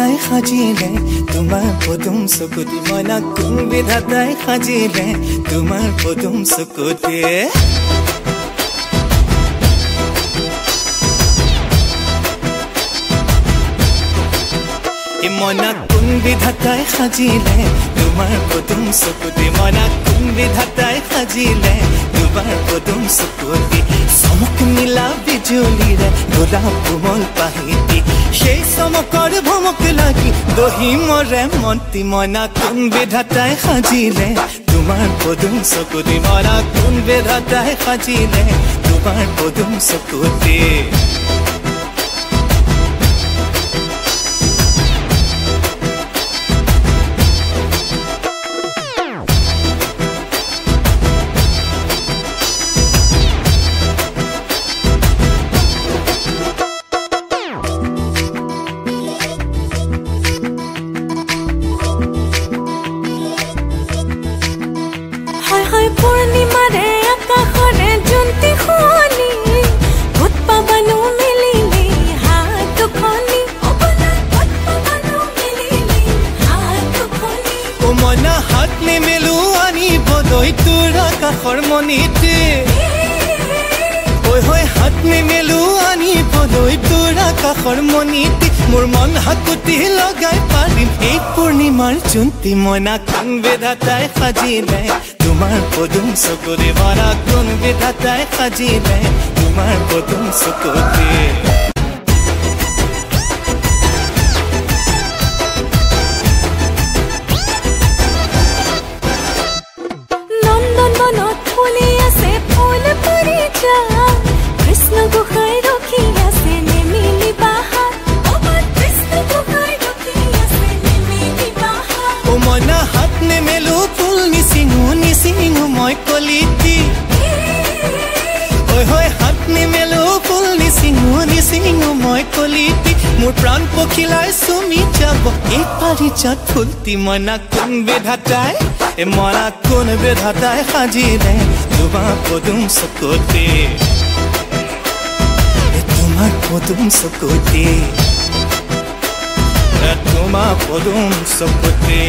বিধাতাই সাজিলে তোমাৰ পদুম চকুতি মনা কোন বিধাতাই সাজিলে তোমাৰ পদুম চকুতি মনা কোন বিধাতাই সাজিলে তোমাৰ পদুম চকুতি মনা কোন বিধাতাই সাজিলে তোমাৰ পদুম চকুতি চমক নীলা বিজুলীৰে গোলাপ কোমল পাহিতি সেই চমকৰ ভমক লাগি দহি মৰে মন্তি মনা কোন বিধাতাই সাজিলে তোমাৰ পদুম চকুতি মনা কোন বিধাতাই সাজিলে তোমাৰ পদুম চকুতি পূৰ্ণিমাৰে আকাশৰে জোনটি শুৱনি ভূত পাবানো মিলিলি হাত দুখনি মনা হাত নিমেলো আনিবলৈ তোৰ আকাশৰ মণিতে ঐ হৈ হাত নিমেলো আনিবলৈ তোৰ আকাশৰ মণিতে মোৰ মন হাকুতি লগাই পাৰিম এই পূৰ্ণিমাৰ জোনটি মনা কোন বিধাতাই সাজিলে তোমাৰ পদুম চকুতি মনা কোন বিধাতাই সাজিলে তোমাৰ পদুম চকুতি নন্দন বনত ফুলি আছে ফুল পৰিচা কৃষ্ণ গোসাঁই ৰখি আছে নেমিলি বাহাত কৃষ্ণ গোসাঁই ৰখি আছে নেমিলি বাহাত মনা হাত নেমেলো ফুল নিচিঙু মই কলিতি ঐ হৈ হাত নিমেলো ফুল নিচিঙু মই কলিতি মোৰ প্ৰাণ পখিলাই চুমি যাব এই পাৰিজাত ফুলটি মনা কোন বিধাতাই মনা কোন বিধাতাই সাজিলে তোমাৰ পদুম চকুতি তোমাৰ পদুম চকুতি তোমাৰ পদুম চকুতি